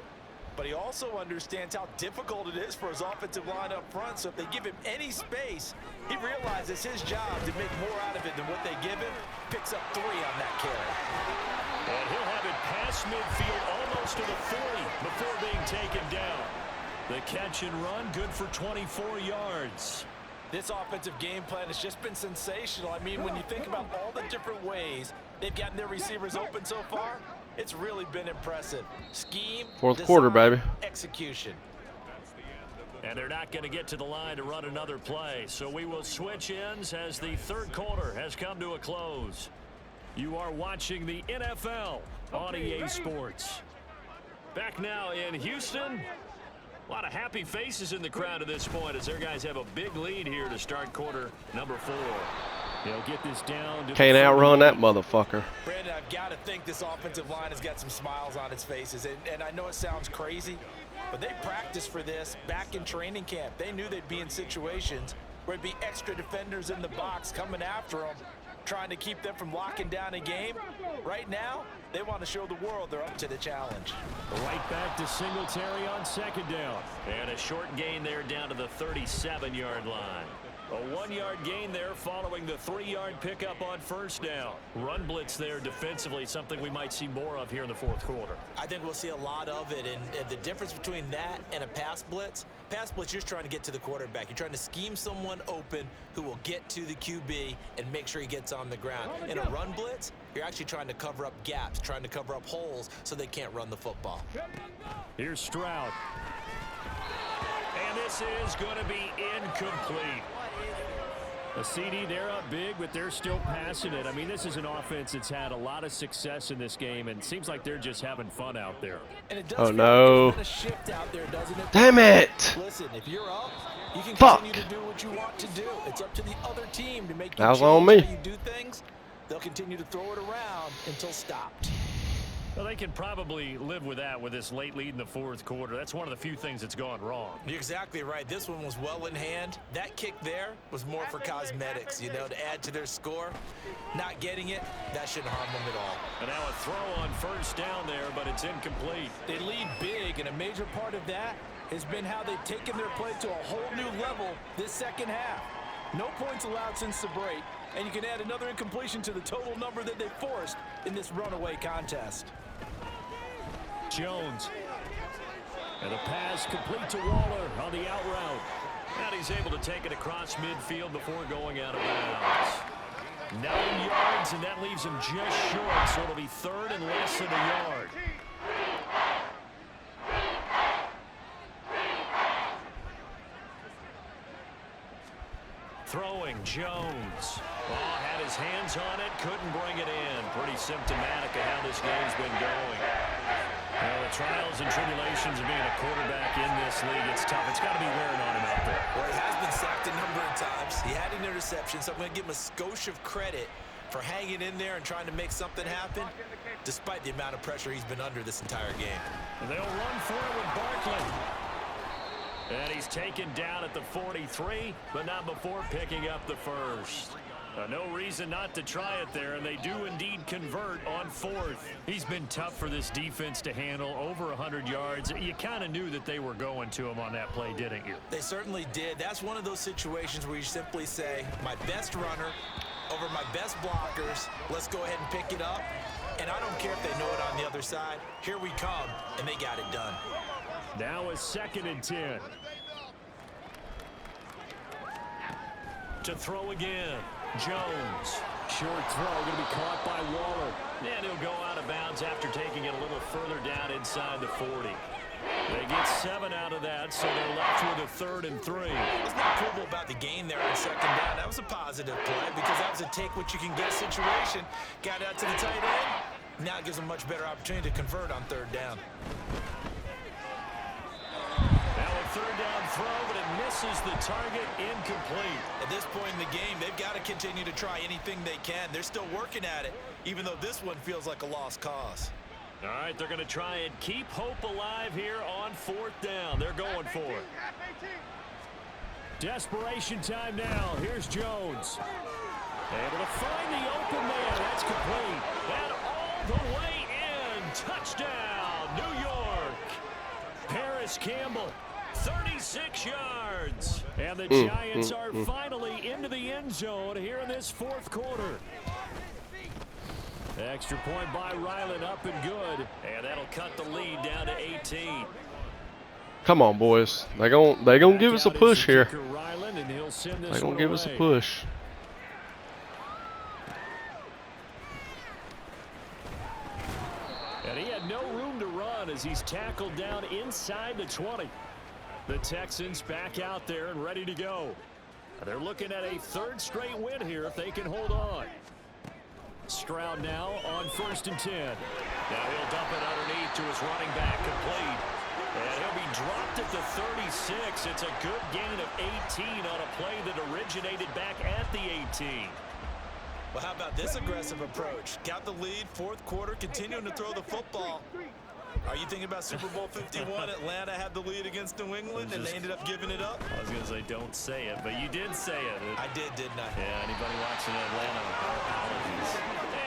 Speaker 3: But he also understands how difficult it is for his offensive line up front. So if they give him any space, he realizes his job to make more out of it than what they give him. Picks up 3 on that carry.
Speaker 2: And he'll have it past midfield almost to the 40 before being taken down. The catch and run, good for 24 yards.
Speaker 3: This offensive game plan has just been sensational. I mean, when you think about all the different ways they've gotten their receivers open so far, it's really been impressive. Scheme,
Speaker 4: 4th quarter, baby.
Speaker 3: Execution.
Speaker 2: And they're not going to get to the line to run another play. So we will switch ends as the 3rd quarter has come to a close. You are watching the NFL on EA Sports. Back now in Houston. A lot of happy faces in the crowd at this point as their guys have a big lead here to start quarter number 4.
Speaker 7: They'll get this down.
Speaker 4: Can't outrun that motherfucker.
Speaker 3: Brandon, I've got to think this offensive line has got some smiles on its faces. And I know it sounds crazy, but they practiced for this back in training camp. They knew they'd be in situations where it'd be extra defenders in the box coming after them, trying to keep them from locking down a game. Right now, they want to show the world they're up to the challenge.
Speaker 7: Right back to Singletary on 2nd down.
Speaker 2: And a short gain there down to the 37-yard line. A 1-yard gain there following the 3-yard pickup on 1st down. Run blitz there defensively, something we might see more of here in the 4th quarter.
Speaker 3: I think we'll see a lot of it, and the difference between that and a pass blitz, you're just trying to get to the quarterback. You're trying to scheme someone open who will get to the QB and make sure he gets on the ground. In a run blitz, you're actually trying to cover up gaps, trying to cover up holes so they can't run the football.
Speaker 7: Here's Stroud.
Speaker 2: And this is going to be incomplete.
Speaker 7: A CD, they're up big, but they're still passing it. I mean, this is an offense that's had a lot of success in this game, and it seems like they're just having fun out there.
Speaker 3: And it does
Speaker 4: Oh, no.
Speaker 3: a shift out there, doesn't it?
Speaker 4: Damn it.
Speaker 3: Listen, if you're up, you can
Speaker 4: Fuck.
Speaker 3: continue to do what you want to do. It's up to the other team to make you
Speaker 4: That was
Speaker 3: change
Speaker 4: on me.
Speaker 3: how you do things. They'll continue to throw it around until stopped.
Speaker 2: Well, they can probably live with that with this late lead in the 4th quarter. That's one of the few things that's gone wrong.
Speaker 3: You're exactly right. This one was well in hand. That kick there was more for cosmetics, you know, to add to their score. Not getting it, that shouldn't harm them at all.
Speaker 2: And now a throw on 1st down there, but it's incomplete.
Speaker 3: They lead big, and a major part of that has been how they've taken their play to a whole new level this 2nd half. No points allowed since the break, and you can add another incompletion to the total number that they forced in this runaway contest.
Speaker 7: Jones. And a pass complete to Waller on the out route.
Speaker 2: And he's able to take it across midfield before going out of bounds. 9 yards yards, and that leaves him just short, so it'll be third and less than a yard. Throwing, Jones. Oh, had his hands on it, couldn't bring it in. Pretty symptomatic of how this game's been going. Well, the trials and tribulations of being a quarterback in this league, it's tough. It's got to be wearing on him out there.
Speaker 3: Well, he has been sacked a number of times. He had an interception, so I'm going to give him a skosh of credit for hanging in there and trying to make something happen, despite the amount of pressure he's been under this entire game.
Speaker 2: And they'll run for it with Barkley. And he's taken down at the 43, but not before picking up the first. No reason not to try it there, and they do indeed convert on fourth. He's been tough for this defense to handle, over 100 yards. You kind of knew that they were going to him on that play, didn't you?
Speaker 3: They certainly did. That's one of those situations where you simply say, my best runner over my best blockers, let's go ahead and pick it up. And I don't care if they know it on the other side. Here we come, and they got it done.
Speaker 2: Now a 2nd and 10. To throw again. Jones. Short throw, going to be caught by Waller. And he'll go out of bounds after taking it a little further down inside the 40. They get 7 out of that, so they're left with a 3rd and 3.
Speaker 3: What's not cool about the gain there on 2nd down? That was a positive play because that was a take-what-you-can-get situation. Got out to the tight end. Now it gives them a much better opportunity to convert on 3rd down.
Speaker 2: Now a 3rd down throw, but it misses the target, incomplete.
Speaker 3: At this point in the game, they've got to continue to try anything they can. They're still working at it, even though this one feels like a lost cause.
Speaker 2: All right, they're going to try and keep hope alive here on 4th down. They're going for it. Desperation time now. Here's Jones. Able to find the open man. That's complete. And all the way in. Touchdown, New York. Paris Campbell, 36 yards. And the Giants are finally into the end zone here in this 4th quarter. Extra point by Ryland, up and good. And that'll cut the lead down to 18.
Speaker 4: Come on, boys. They gonna give us a push here. They gonna give us a push.
Speaker 2: And he had no room to run as he's tackled down inside the 20. The Texans back out there and ready to go. They're looking at a 3rd straight win here if they can hold on. Stroud now on 1st and 10. Now he'll dump it underneath to his running back, complete. And he'll be dropped at the 36. It's a good gain of 18 on a play that originated back at the 18.
Speaker 3: Well, how about this aggressive approach? Got the lead, 4th quarter, continuing to throw the football. Are you thinking about Super Bowl 51? Atlanta had the lead against New England, and they ended up giving it up?
Speaker 2: I was going to say, don't say it, but you did say it.
Speaker 3: I did, didn't I?
Speaker 2: Yeah, anybody watching Atlanta, our apologies.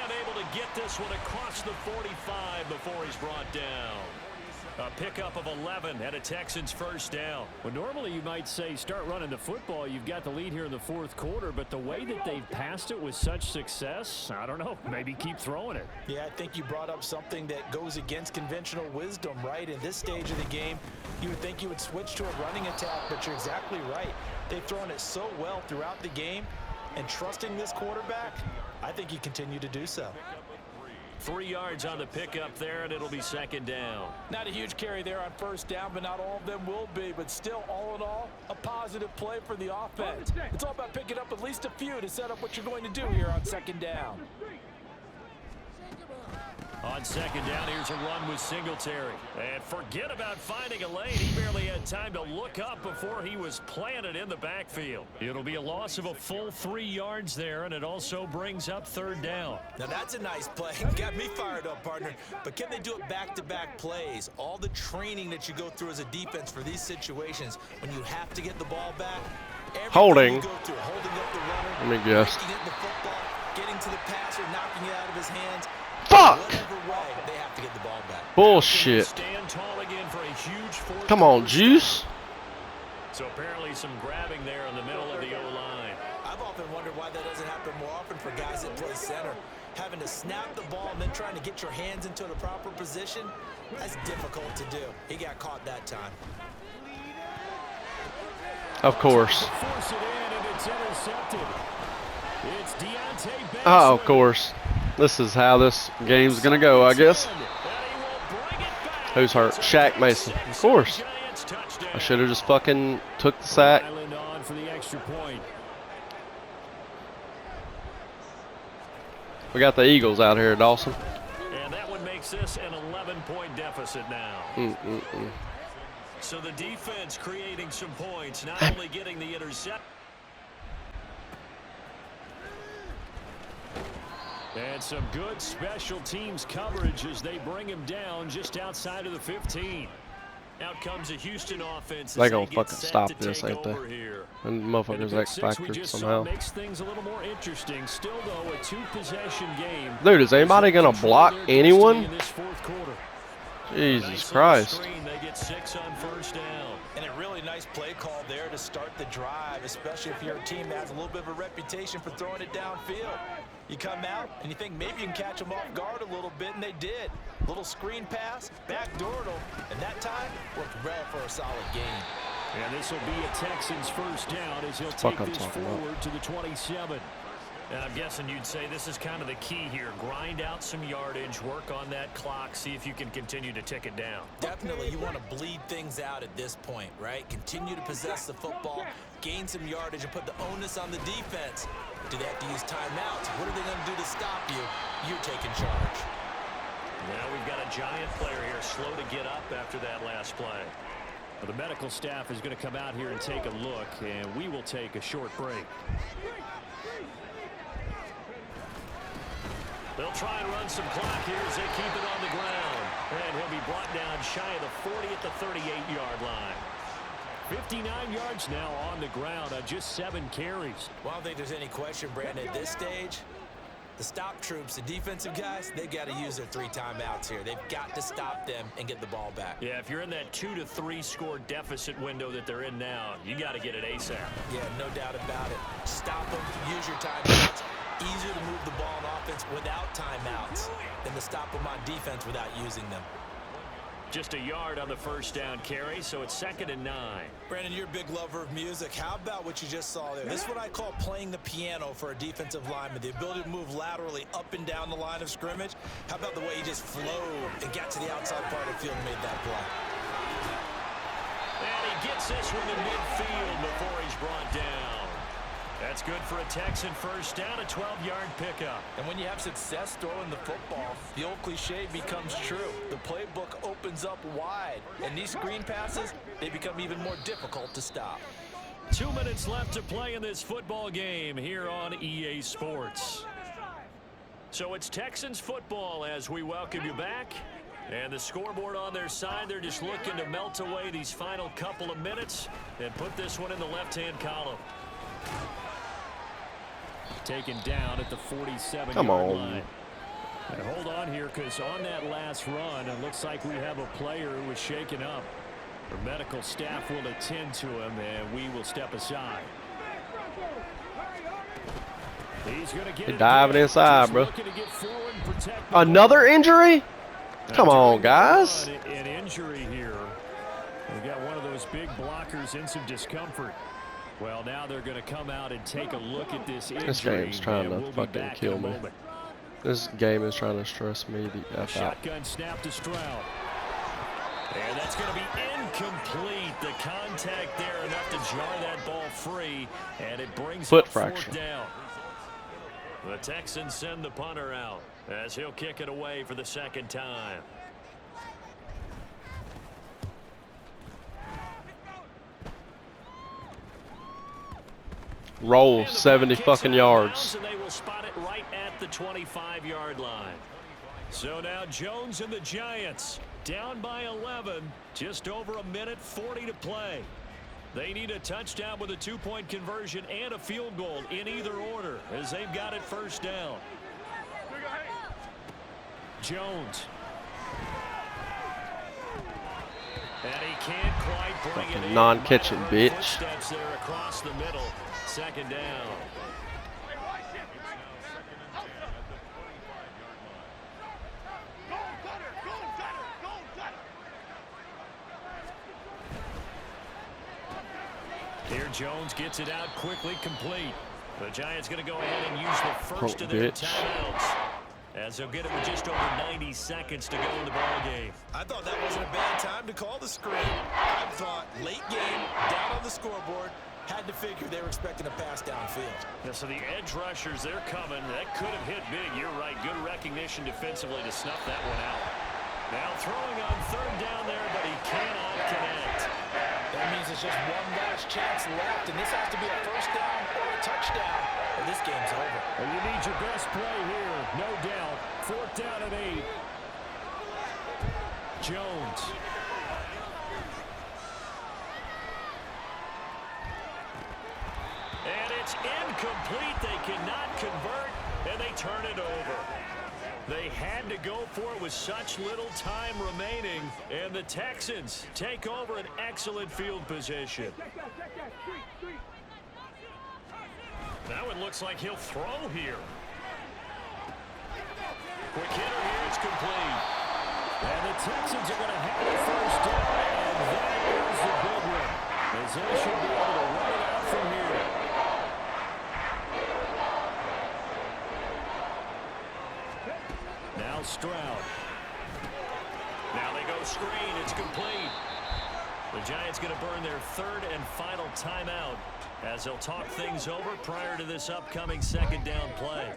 Speaker 2: And able to get this one across the 45 before he's brought down. A pickup of 11 at a Texans 1st down. Well, normally you might say start running the football. You've got the lead here in the 4th quarter, but the way that they've passed it with such success, I don't know, maybe keep throwing it.
Speaker 3: Yeah, I think you brought up something that goes against conventional wisdom, right? In this stage of the game, you would think you would switch to a running attack, but you're exactly right. They've thrown it so well throughout the game, and trusting this quarterback, I think you continue to do so.
Speaker 2: 3 yards on the pickup there, and it'll be 2nd down.
Speaker 3: Not a huge carry there on 1st down, but not all of them will be. But still, all in all, a positive play for the offense. It's all about picking up at least a few to set up what you're going to do here on 2nd down.
Speaker 2: On 2nd down, here's a run with Singletary. And forget about finding a lane. He barely had time to look up before he was planted in the backfield. It'll be a loss of a full 3 yards there, and it also brings up 3rd down.
Speaker 3: Now that's a nice play. Got me fired up, partner. But can they do it back-to-back plays? All the training that you go through as a defense for these situations, when you have to get the ball back,
Speaker 4: holding.
Speaker 3: You go through, holding up the runner,
Speaker 4: Let me guess.
Speaker 3: making it the football, getting to the passer, knocking it out of his hands.
Speaker 4: Fuck!
Speaker 3: Whatever way, they have to get the ball back.
Speaker 4: Bullshit.
Speaker 2: Stand tall again for a huge 4th
Speaker 4: Come on, Juice.
Speaker 2: So apparently some grabbing there in the middle of the O-line.
Speaker 3: I've often wondered why that doesn't happen more often for guys that play center. Having to snap the ball and then trying to get your hands into the proper position, that's difficult to do. He got caught that time.
Speaker 4: Of course.
Speaker 2: Force it in, and it's intercepted. It's
Speaker 4: Oh, of course. This is how this game's going to go, I guess. Who's hurt? Shaq Mason. Of course. I should have just fucking took the sack. We got the Eagles out here, Dawson.
Speaker 2: And that one makes this an 11-point deficit now. So the defense creating some points, not only getting the intercept. And some good special teams coverage as they bring him down just outside of the 15. Out comes a Houston offense.
Speaker 4: They gonna fucking stop this, ain't they? And motherfuckers X-Factor somehow.
Speaker 2: Makes things a little more interesting. Still, though, a 2-possession game.
Speaker 4: Dude, is anybody gonna block anyone? Jesus Christ.
Speaker 3: They get 6 on first down. And a really nice play call there to start the drive, especially if you're a team that has a little bit of a reputation for throwing it downfield. You come out and you think maybe you can catch them off guard a little bit, and they did. Little screen pass, backdoored them, and that time worked well for a solid game.
Speaker 2: And this will be a Texans first down as he'll take this forward to the 27. And I'm guessing you'd say this is kind of the key here. Grind out some yardage, work on that clock, see if you can continue to tick it down.
Speaker 3: Definitely, you want to bleed things out at this point, right? Continue to possess the football, gain some yardage, and put the onus on the defense. Do they have to use timeouts? What are they going to do to stop you? You're taking charge.
Speaker 2: Now we've got a giant player here, slow to get up after that last play. The medical staff is going to come out here and take a look, and we will take a short break. They'll try and run some clock here as they keep it on the ground. And he'll be brought down shy of the 40 at the 38-yard line. 59 yards now on the ground on just 7 carries.
Speaker 3: Well, I don't think there's any question, Brandon, at this stage, the stop troops, the defensive guys, they got to use their 3 timeouts here. They've got to stop them and get the ball back.
Speaker 2: Yeah, if you're in that 2 to 3 score deficit window that they're in now, you got to get it ASAP.
Speaker 3: Yeah, no doubt about it. Stop them, use your timeouts. Easier to move the ball on offense without timeouts than to stop them on defense without using them.
Speaker 2: Just a yard on the first down carry, so it's 2nd and 9.
Speaker 3: Brandon, you're a big lover of music. How about what you just saw there? This is what I call playing the piano for a defensive lineman. The ability to move laterally up and down the line of scrimmage. How about the way he just flowed and got to the outside part of the field and made that play?
Speaker 2: And he gets this one to midfield before he's brought down. That's good for a Texan first down, a 12-yard pickup.
Speaker 3: And when you have success throwing the football, the old cliche becomes true. The playbook opens up wide, and these screen passes, they become even more difficult to stop.
Speaker 2: 2 minutes left to play in this football game here on EA Sports. So it's Texans football as we welcome you back. And the scoreboard on their side, they're just looking to melt away these final couple of minutes and put this one in the left-hand column. Taken down at the 47-yard line. And hold on here, because on that last run, it looks like we have a player who was shaken up. The medical staff will attend to him, and we will step aside. He's going to get
Speaker 4: diving inside, bro. Another injury? Come on, guys.
Speaker 2: An injury here. We've got one of those big blockers in some discomfort. Well, now they're going to come out and take a look at this injury.
Speaker 4: This game's trying to fucking kill me. This game is trying to stress me the F out.
Speaker 2: Shotgun snap to Stroud. And that's going to be incomplete. The contact there enough to jar that ball free. And it brings up 4th down. The Texans send the punter out as he'll kick it away for the 2nd time.
Speaker 4: Roll 70 fucking yards.
Speaker 2: And they will spot it right at the 25-yard line. So now Jones and the Giants down by 11. Just over a minute 40 to play. They need a touchdown with a 2-point conversion and a field goal in either order as they've got it first down. Jones. And he can't quite bring it in.
Speaker 4: Non-catching bitch.
Speaker 2: Steps there across the middle. 2nd down. Here Jones gets it out quickly, complete. The Giants going to go ahead and use the first of their timeouts, as they'll get it with just over 90 seconds to go in the ball game.
Speaker 3: I thought that wasn't a bad time to call the screen. I thought late game, down on the scoreboard, had to figure they were expecting a pass downfield.
Speaker 2: Yeah, so the edge rushers, they're coming. That could have hit big. You're right. Good recognition defensively to snuff that one out. Now throwing on third down there, but he cannot connect.
Speaker 3: That means it's just one last chance left, and this has to be a first down or a touchdown, or this game's over.
Speaker 2: Well, you need your best play here, no doubt. Fourth down and 8. Jones. And it's incomplete. They cannot convert, and they turn it over. They had to go for it with such little time remaining, and the Texans take over an excellent field position. Now it looks like he'll throw here. Quick hitter here, it's complete. And the Texans are going to have the first down, and that is the big one, as they should be able to run it out from here. Now Stroud. Now they go screen. It's complete. The Giants going to burn their third and final timeout as they'll talk things over prior to this upcoming second down play.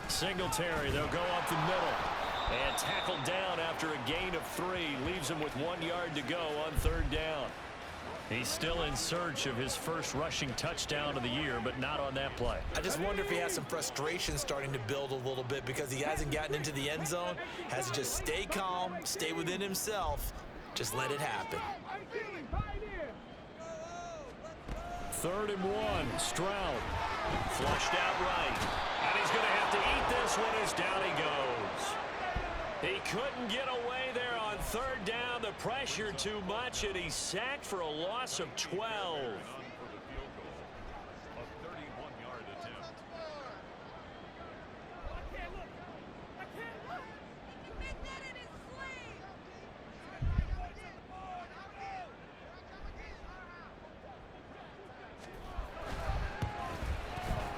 Speaker 2: Singletary, they'll go up the middle. And tackled down after a gain of 3. Leaves him with 1 yard to go on third down. He's still in search of his first rushing touchdown of the year, but not on that play.
Speaker 3: I just wonder if he has some frustration starting to build a little bit because he hasn't gotten into the end zone. Has to just stay calm, stay within himself, just let it happen.
Speaker 2: Third and 1, Stroud. Flushed out right. And he's going to have to eat this one as down he goes. He couldn't get away there on third down. The pressure too much, and he's sacked for a loss of 12.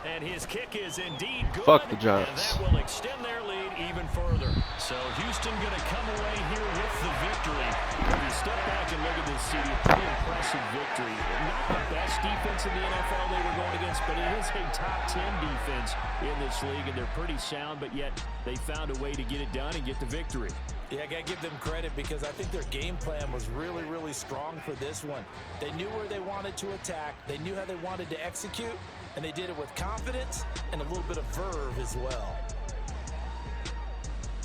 Speaker 2: And his kick is indeed good.
Speaker 4: Fuck the Giants.
Speaker 2: And that will extend their lead even further. So Houston going to come away here with the victory. If you step back and look at this, CD, pretty impressive victory. Not the best defense in the NFL they were going against, but it is a top 10 defense in this league, and they're pretty sound, but yet they found a way to get it done and get the victory.
Speaker 3: Yeah, I got to give them credit because I think their game plan was really, really strong for this one. They knew where they wanted to attack. They knew how they wanted to execute, and they did it with confidence and a little bit of verve as well.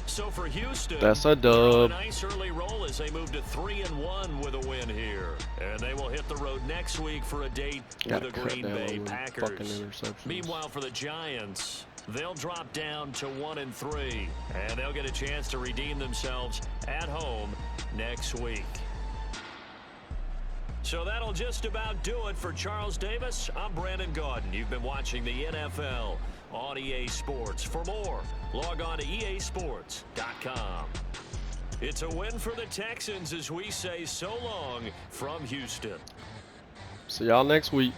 Speaker 2: So for Houston,
Speaker 4: that's a dub.
Speaker 2: A nice early roll as they move to 3-1 with a win here. And they will hit the road next week for a date with the Green Bay Packers. Meanwhile, for the Giants, they'll drop down to 1-3, and they'll get a chance to redeem themselves at home next week. So that'll just about do it for Charles Davis. I'm Brandon Gaudin. You've been watching the NFL on EA Sports. For more, log on to easports.com. It's a win for the Texans as we say so long from Houston.
Speaker 4: See y'all next week.